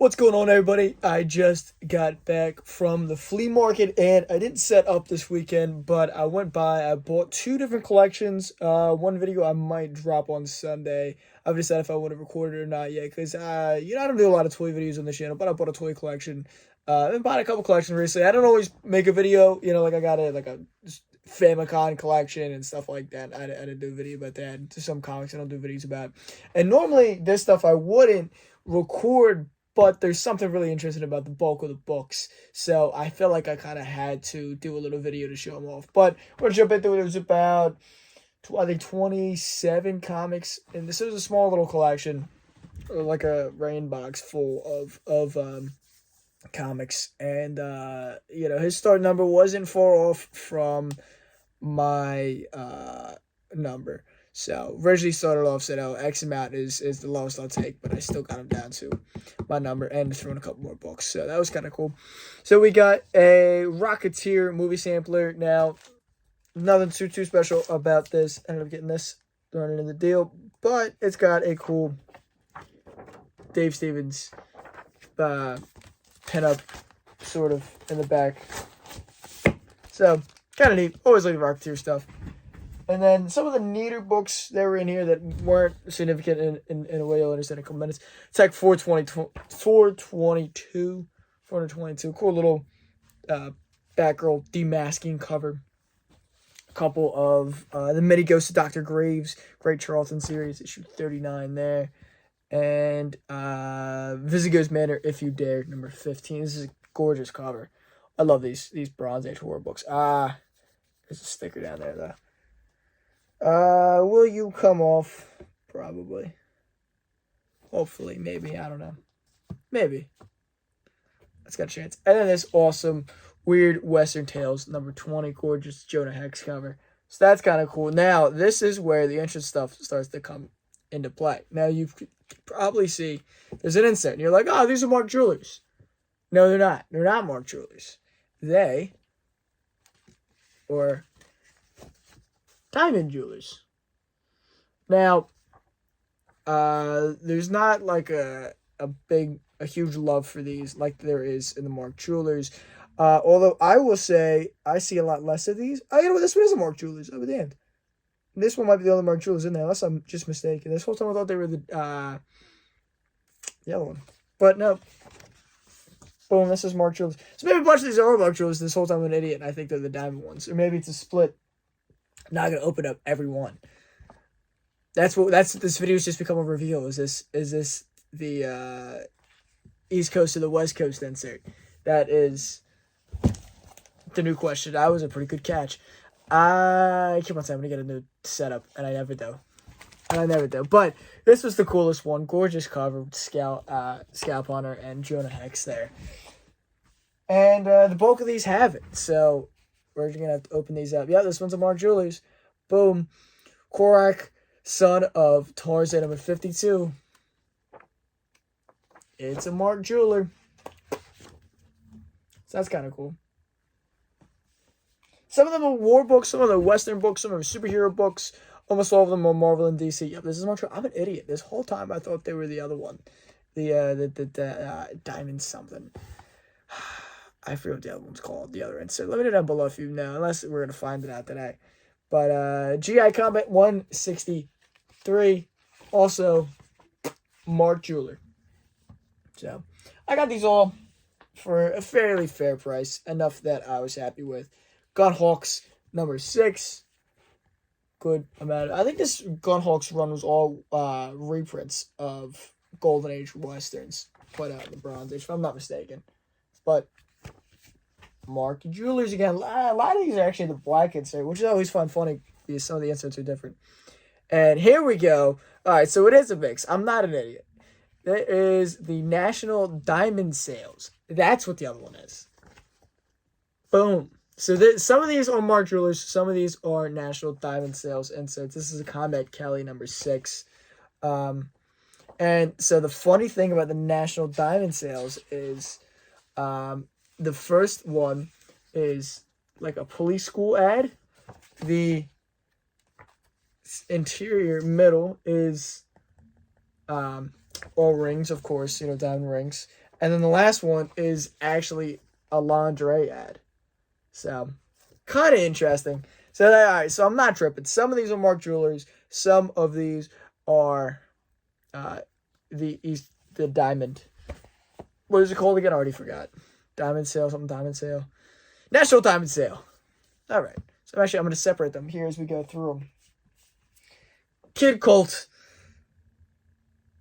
What's going on, everybody? I just got back from the flea market and I didn't set up this weekend, but I went by. I bought two different collections. One video I might drop on Sunday. I've decided if I want to record it or not yet because, I don't do a lot of toy videos on the channel, but I bought a toy collection. I've bought a couple collections recently. I don't always make a video, like I got a Famicom collection and stuff like that. I didn't do a video about that. To some comics I don't do videos about. And normally this stuff I wouldn't record, but there's something really interesting about the bulk of the books. So I felt like I kind of had to do a little video to show them off. But we're going to jump into it. It was about, I think, 27 comics. And this was a small little collection, like a rain box full of comics. And, his start number wasn't far off from my number. So originally started off said, X amount is the lowest I'll take, but I still got him down to my number and threw in a couple more books. So that was kind of cool. So we got a Rocketeer movie sampler. Now, nothing too special about this. I ended up getting this thrown into the deal, but it's got a cool Dave Stevens pinup sort of in the back. So kind of neat. Always like Rocketeer stuff. And then some of the neater books that were in here that weren't significant in a way you'll understand in a couple minutes. Tech 422. Cool little Batgirl demasking cover. A couple of the Mini Ghost of Dr. Graves, Great Charlton series, issue 39 there. And Visigoth's Manor, If You Dare, number 15. This is a gorgeous cover. I love these Bronze Age horror books. There's a sticker down there, though. Will you come off? Probably. Hopefully, maybe. I don't know. Maybe. That's got a chance. And then this awesome, weird Western Tales, number 20, gorgeous Jonah Hex cover. So that's kind of cool. Now, this is where the interest stuff starts to come into play. Now, you probably see there's an insert, and you're like, oh, these are Mark Jewelers. No, they're not. They're not Mark Jewelers. They, or Diamond Jewelers. Now, there's not like a huge love for these like there is in the Mark Jewelers. Although I will say I see a lot less of these. Oh, you know what? This one is a Mark Jewelers. I'll be damned. This one might be the only Mark Jewelers in there, unless I'm just mistaken. This whole time I thought they were the other one. But no. Boom, this is Mark Jewelers. So maybe a bunch of these are Mark Jewelers. This whole time I'm an idiot and I think they're the diamond ones. Or maybe it's a split. Not gonna open up every one. That's this video's just become a reveal. Is this the East Coast or the West Coast insert? That is the new question. That was a pretty good catch. I keep on saying I'm gonna get a new setup, and I never do. But this was the coolest one. Gorgeous cover with Scalp Hunter and Jonah Hex there. And the bulk of these have it. So we're going to have to open these up. Yeah, this one's a Mark Jewelers. Boom. Korak, son of Tarzan, number 52. It's a Mark Jeweler. So that's kind of cool. Some of them are war books, some of them are Western books, some of them are superhero books. Almost all of them are Marvel and DC. Yep, this is Mark Jeweler. I'm an idiot. This whole time I thought they were the other one. The Diamond something. I forget what the other one's called, the other insert. Let me know down below if you know, unless we're going to find it out today. But GI Combat 163, also Mark Jeweler. So, I got these all for a fairly fair price, enough that I was happy with. Gunhawks, number 6. Good amount. I think this Gunhawks run was all reprints of Golden Age Westerns put out in the Bronze Age, if I'm not mistaken. But Mark Jewelers again. A lot of these are actually the black insert, which is always funny because some of the inserts are different. And here we go. All right, so it is a mix. I'm not an idiot. There is the National Diamond Sales. That's what the other one is. Boom. So some of these are Mark Jewelers. Some of these are National Diamond Sales inserts. This is a Combat Kelly number 6. And so the funny thing about the National Diamond Sales is the first one is like a police school ad. The interior middle is all rings, of course, diamond rings. And then the last one is actually a lingerie ad. So, kind of interesting. So, all right, so I'm not tripping. Some of these are Mark Jewelers. Some of these are the diamond. What is it called again? I already forgot. Diamond sale, something diamond sale. National Diamond Sale. All right. So actually, I'm going to separate them here as we go through them. Kid Colt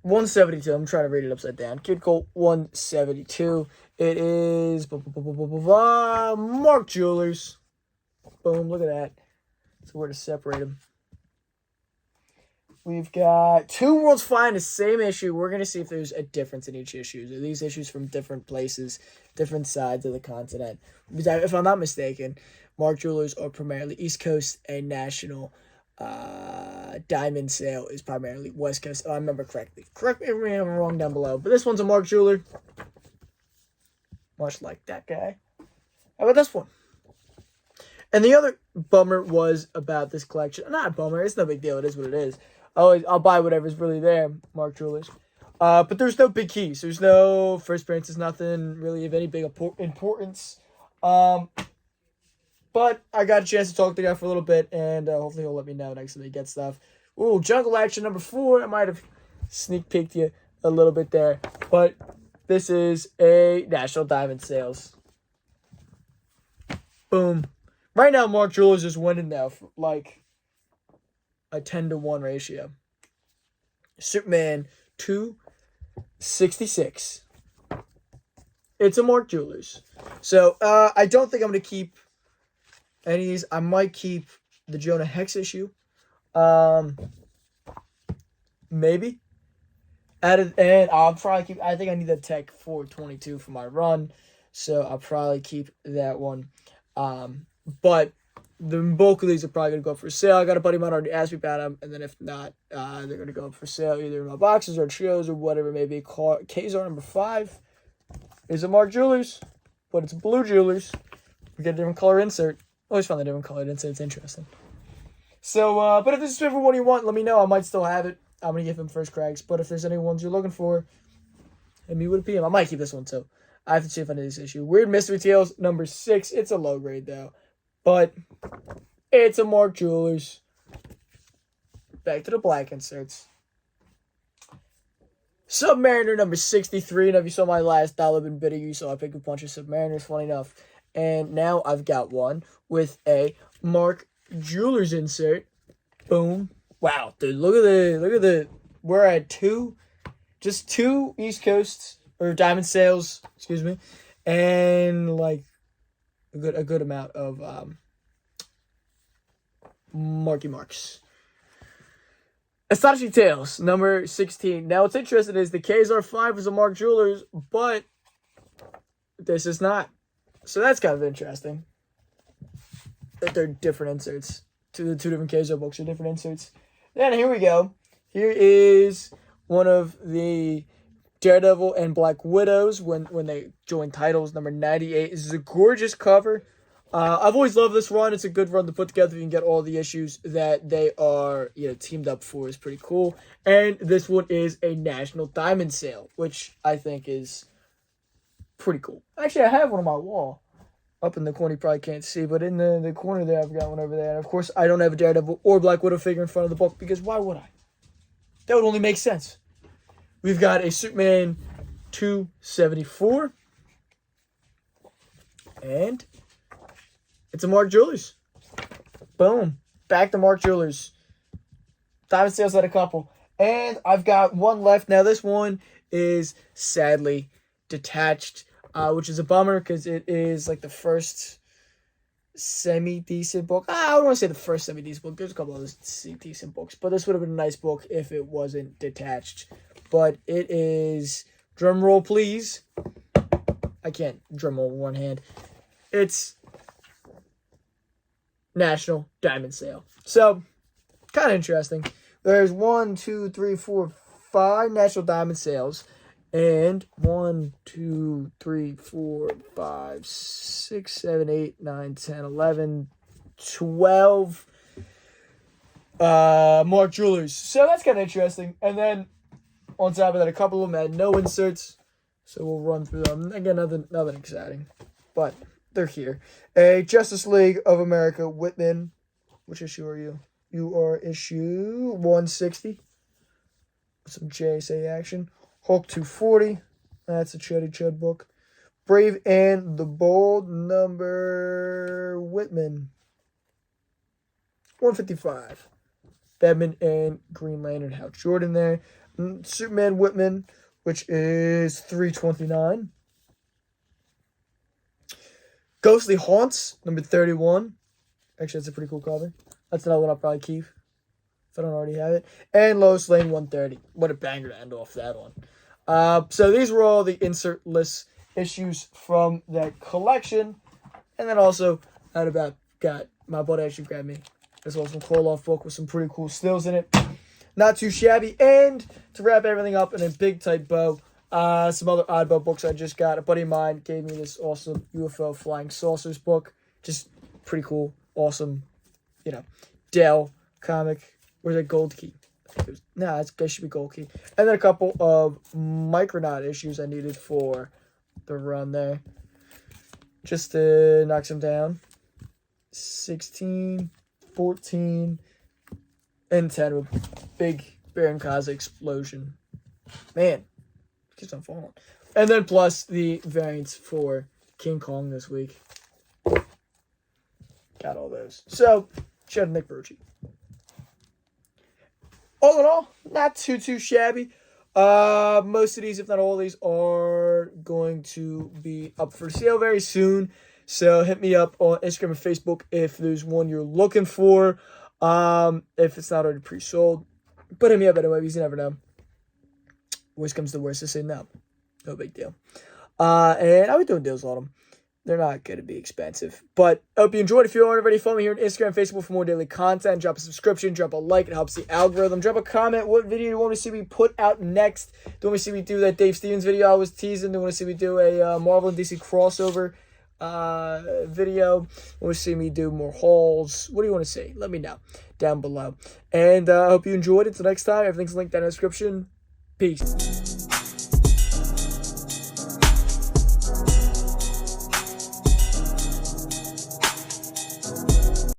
172. I'm trying to read it upside down. Kid Colt 172. It is Mark Jewelers. Boom. Look at that. So we're to separate them. We've got two World's Finest, same issue. We're going to see if there's a difference in each issue. Are these issues from different places, different sides of the continent? If I'm not mistaken, Mark Jewelers are primarily East Coast, and National Diamond Sale is primarily West Coast. Oh, I remember correctly. Correct me if I'm wrong down below. But this one's a Mark Jeweler. Much like that guy. How about this one? And the other bummer was about this collection. Not a bummer. It's no big deal. It is what it is. I'll buy whatever's really there, Mark Jewelers. But there's no big keys. There's no first appearances, nothing really of any big importance. But I got a chance to talk to the guy for a little bit, and hopefully he'll let me know next time he gets stuff. Ooh, Jungle Action number 4. I might have sneak peeked you a little bit there. But this is a National Diamond Sales. Boom. Right now, Mark Jewelers is winning now for like a 10-to-1 ratio. Superman 266. It's a Mark Jewelers. So, I don't think I'm going to keep any of these. I might keep the Jonah Hex issue. Maybe. And I'll probably keep, I think I need that Tech 422 for my run. So, I'll probably keep that one. But the bulk of these are probably going to go up for sale. I got a buddy of mine already asked me about them. And then if not, they're going to go up for sale either in my boxes or shows or whatever it may be. Kazar number 5 is a Mark Jewelers, but it's Blue Jewelers. We get a different color insert. Always find a different colored insert. It's interesting. So, but if this is whichever one you want, let me know. I might still have it. I'm going to give him first cracks. But if there's any ones you're looking for, hit me with a PM. I might keep this one too. I have to see if I need this issue. Weird Mystery Tales number 6. It's a low grade though. But it's a Mark Jewelers. Back to the black inserts. Submariner number 63. Now, if you saw my last dollar bin bidder, you saw I picked a bunch of Submariners, funny enough. And now I've got one with a Mark Jewelers insert. Boom. Wow, dude, look at the, we're at just two East Coasts, or Diamond Sales, excuse me, and like a good amount of Marky Marks. Astonishing Tales, number 16. Now, what's interesting is the Kazar 5 is a Mark Jewelers, but this is not. So that's kind of interesting. That they're different inserts. The two different Kazar books are different inserts. Then here we go. Here is one of the Daredevil and Black Widows when they join titles, number 98. This is a gorgeous cover. I've always loved this run. It's a good run to put together. You can get all the issues that they are teamed up for. Is pretty cool. And this one is a National Diamond Sale, which I think is pretty cool. Actually, I have one on my wall. Up in the corner, you probably can't see, but in the corner there, I've got one over there. And of course, I don't have a Daredevil or Black Widow figure in front of the book, because why would I? That would only make sense. We've got a Superman 274. And it's a Mark Jewelers. Boom. Back to Mark Jewelers. Diamond Sales had a couple. And I've got one left. Now, this one is sadly detached, which is a bummer because it is like the first semi-decent book. I don't want to say the first semi-decent book. There's a couple of decent books. But this would have been a nice book if it wasn't detached. But it is, drum roll please. I can't drum roll with one hand. It's National Diamond Sale. So, kind of interesting. There's 1, 2, 3, 4, 5 National Diamond Sales. And 1, 2, 3, 4, 5, 6, 7, 8, 9, 10, 11, 12 Mark Jewelers. So that's kind of interesting. And then on top of that, a couple of them had no inserts. So we'll run through them. Again, nothing exciting, but they're here. A Justice League of America Whitman. Which issue are you? You are issue 160. Some JSA action. Hulk 240. That's a Chuddy Chud book. Brave and the Bold number Whitman. 155. Batman and Green Lantern Hal Jordan there. Superman Whitman, which is 329. Ghostly Haunts, number 31. Actually, that's a pretty cool cover. That's another one I'll probably keep if I don't already have it. And Lois Lane 130. What a banger to end off that one. So these were all the insert-less issues from that collection. And then also, got my buddy actually grabbed me as well as some call-off book with some pretty cool stills in it. Not too shabby. And to wrap everything up in a big tight bow, some other oddball books I just got. A buddy of mine gave me this awesome UFO Flying Saucers book. Just pretty cool, awesome, Dell comic. Where's that Gold Key? That should be Gold Key. And then a couple of Micronaut issues I needed for the run there. Just to knock some down. 16, 14, and 10 with big Baron Kaza explosion. Man, keeps on falling. And then plus the variants for King Kong this week. Got all those. So, shout out to Nick Berrucci. All in all, not too shabby. Most of these, if not all of these, are going to be up for sale very soon. So hit me up on Instagram and Facebook if there's one you're looking for. If it's not already pre-sold. But hit me up anyway, because you never know. Worst comes to worst, to say no. No big deal. And I'll be doing deals on them. They're not going to be expensive. But I hope you enjoyed. If you aren't already, follow me here on Instagram and Facebook for more daily content. Drop a subscription, drop a like. It helps the algorithm. Drop a comment. What video you want to see me put out next? Do you want me to see me do that Dave Stevens video I was teasing? Do you want to see me do a Marvel and DC crossover video? Want to see me do more hauls? What do you want to see? Let me know down below. And I hope you enjoyed it. Until next time, everything's linked down in the description. Peace.